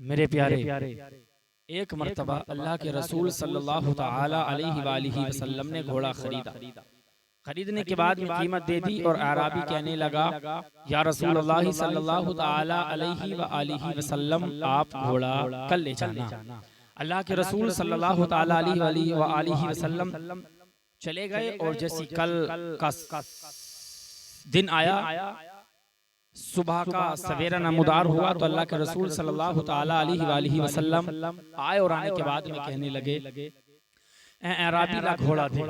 میرے پیارے ایک مرتبہ اللہ کے رسول صلی اللہ تعالی علیہ وآلہ وسلم نے گھوڑا خریدا۔ خریدنے کے بعد میں قیمت دے دی اور اعرابی کہنے لگا یا رسول اللہ صلی اللہ تعالی علیہ وآلہ وسلم آپ گھوڑا کل لے جانا۔ اللہ کے رسول صلی اللہ تعالی علیہ وآلہ وسلم چلے گئے اور جیسی کل کا دن آیا، صبح کا سویرا نمودار ہوا تو اللہ کے رسول صلی اللہ تعالی علیہ وآلہ وسلم آئے اور آنے کے بعد میں کہنے لگے اے اعرابی لا گھوڑا دے۔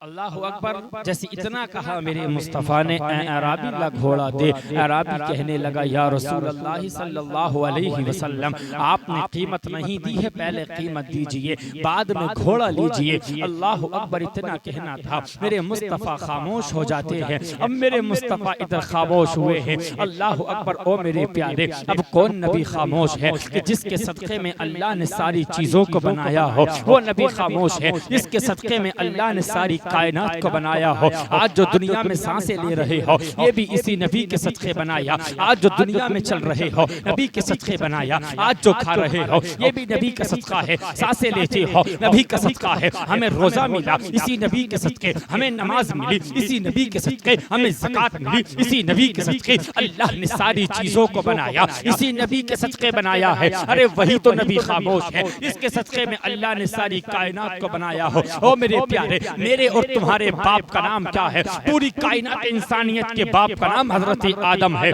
اللہ اکبر، جیسے اتنا کہا میرے مصطفیٰ نے اے اعرابی لا گھوڑا دے، اعرابی کہنے لگا یا رسول اللہ صلی اللہ علیہ وسلم آپ نے قیمت نہیں دی ہے، پہلے قیمت دیجئے بعد میں گھوڑا لیجئے۔ اللہ اکبر، اتنا کہنا تھا میرے مصطفیٰ خاموش ہو جاتے ہیں۔ اب میرے مصطفیٰ ادھر خاموش ہوئے ہیں۔ اللہ اکبر، او میرے پیارے، اب کون نبی خاموش ہے کہ جس کے صدقے میں اللہ نے ساری چیزوں کو بنایا ہو؟ وہ نبی خاموش ہے جس کے صدقے میں اللہ نے ساری کائنات کو بنایا ہو۔ آج جو دنیا میں سانسیں لے رہے ہو یہ بھی اسی نبی کے صدقے بنایا۔ آج جو دنیا میں چل رہے ہو نبی کے صدقے بنایا۔ آج جو کھا رہے ہو یہ بھی نبی کا صدقہ ہے۔ سانسیں لیتے ہو نبی کا صدقہ ہے۔ ہمیں روزہ ملا اسی نبی کے صدقے، ہمیں نماز ملی اسی نبی کے صدقے، ہمیں زکوٰۃ ملی اسی نبی کے صدقے۔ اللہ نے ساری چیزوں کو بنایا اسی نبی کے صدقے بنایا ہے۔ ارے وہی تو نبی خاموش ہے جس کے صدقے میں اللہ نے ساری کائنات کو بنایا ہو۔ او میرے پیارے، میرے اور تمہارے باپ کا نام کیا ہے؟ پوری کائنات انسانیت کے باپ کا نام حضرت آدم ہے۔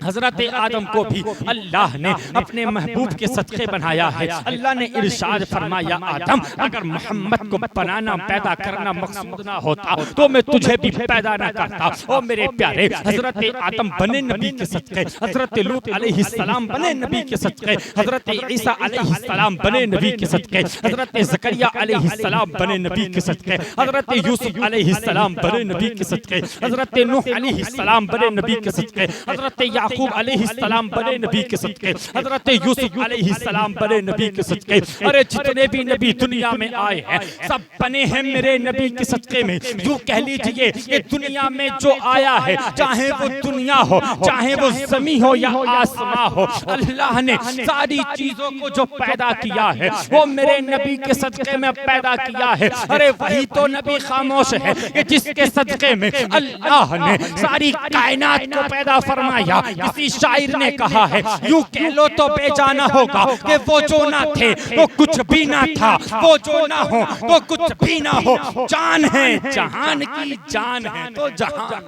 حضرت آدم کو بھی اللہ نے اپنے محبوب کے صدقے بنایا ہے۔ اللہ نے ارشاد فرمایا آدم اگر محمد کو بنانا پیدا کرنا مقصود نہ ہوتا تو میں تجھے بھی پیدا نہ کرتا۔ او میرے پیارے، حضرت آدم بنے نبی کے صدقے، حضرت لوط علیہ السلام بنے نبی کے صدقے، حضرت عیسیٰ علیہ السلام بنے نبی کے صدقے، حضرت زکریا علیہ السلام بنے نبی کے صدقے، حضرت یوسف علیہ السلام بنے نبی کے صدقے، حضرت نوح علیہ السلام بنے نبی کے صدقے، حضرت یعقوب علیہ السلام بنے نبی کے صدقے، حضرت یوسف علیہ السلام بنے نبی کے صدقے۔ ارے جتنے بھی نبی دنیا میں آئے ہیں سب بنے ہیں میرے نبی کے صدقے میں۔ یوں کہہ لیجئے کہ دنیا میں جو آیا ہے چاہے وہ دنیا ہو، چاہے وہ زمین ہو یا آسمان ہو، اللہ نے ساری چیزوں کو جو پیدا کیا ہے وہ میرے نبی کے صدقے میں پیدا کیا ہے۔ ارے وہی تو نبی خاموش ہے کہ جس کے صدقے میں اللہ نے ساری کائنات کو پیدا فرمایا۔ کسی شاعر نے کہا ہے یوں کہہ لو تو بے جانا ہوگا کہ وہ جو نہ تھے تو کچھ بھی نہ تھا، وہ جو نہ ہو تو کچھ بھی نہ ہو۔ جان ہے جہان کی جان ہے تو جہان۔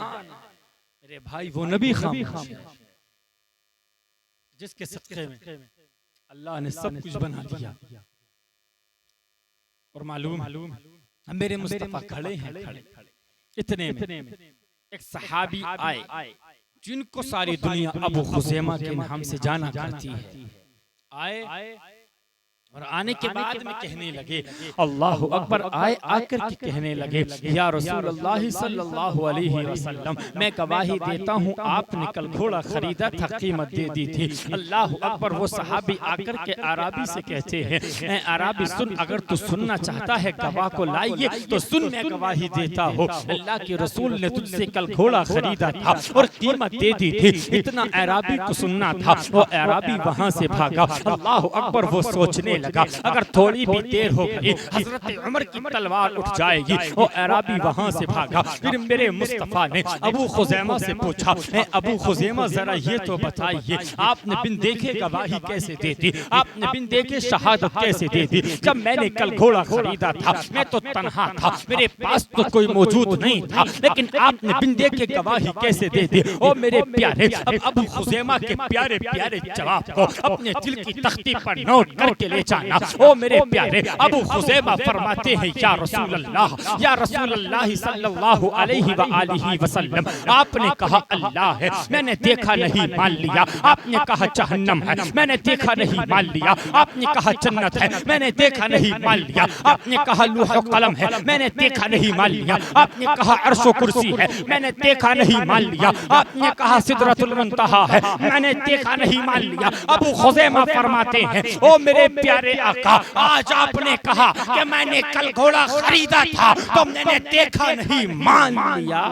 میرے بھائی وہ نبی خاموش ہے جس کے صدقے میں اللہ نے سب کچھ بنا دیا۔ اور معلوم میرے مصطفیٰ کھڑے ہیں، اتنے میں ایک صحابی آئے جن کو ساری دنیا ابو خزیمہ کے نام سے جانا کرتی ہے۔ آئے اور آنے کے بعد میں کہنے لگے اللہ اکبر، آئے آ کر کے کہنے لگے یا رسول اللہ صلی اللہ علیہ وسلم میں گواہی دیتا ہوں آپ نے کل گھوڑا خریدا تھا، قیمت دے دی تھی۔ اللہ اکبر، وہ صحابی آ کر کے اعرابی سے کہتے ہیں اے اعرابی سن، اگر تو سننا چاہتا ہے گواہ کو لائیے تو سن، میں گواہی دیتا ہوں اللہ کے رسول نے تجھ سے کل گھوڑا خریدا تھا اور قیمت دے دی تھی۔ اتنا اعرابی کو سننا تھا، وہ اعرابی وہاں سے بھاگا۔ اللہ اکبر، وہ سوچنے لگا اگر تھوڑی بھی دیر ہو گئی حضرت عمر کی تلوار اٹھ جائے گی۔ وہ اعرابی وہاں سے بھاگا۔ پھر میرے مصطفیٰ نے ابو خزیمہ سے پوچھا اے ابو خزیمہ ذرا یہ تو بتائیے آپ نے بن دیکھے گواہی کیسے دے دی، آپ نے بن دیکھے شہادت کیسے دے دی؟ جب میں نے کل گھوڑا خریدا تھا میں تو تنہا تھا، میرے پاس تو کوئی موجود نہیں تھا، لیکن آپ نے بن دیکھے گواہی کیسے دے دی؟ او میرے پیارے، اب ابو خزیمہ کے پیارے پیارے جواب کو اپنے دل کی تختی پر نوٹ کر کے لے جانا۔ او میرے پیارے، ابو خزیمہ فرماتے ہیں یا رسول اللہ، یا رسول اللہ صلی اللہ علیہ وآلہ وسلم، آپ نے کہا اللہ ہے، میں نے دیکھا نہیں مان لیا۔ آپ نے کہا جہنم ہے، میں نے دیکھا نہیں مان لیا۔ آپ نے کہا جنت ہے، میں نے دیکھا نہیں مان لیا۔ آپ نے کہا لوح و قلم ہے، میں نے دیکھا نہیں مان لیا۔ آپ نے کہا عرش و کرسی ہے، میں نے دیکھا نہیں مان لیا۔ آپ نے کہا سدرۃ المنتہا ہے، میں نے دیکھا نہیں مان لیا۔ ابو خزیمہ فرماتے ہیں او میرے پیارے آقا، آج آپ نے کہا کہ میں نے کل گھوڑا خریدا تھا تو میں نے دیکھا نہیں مان لیا۔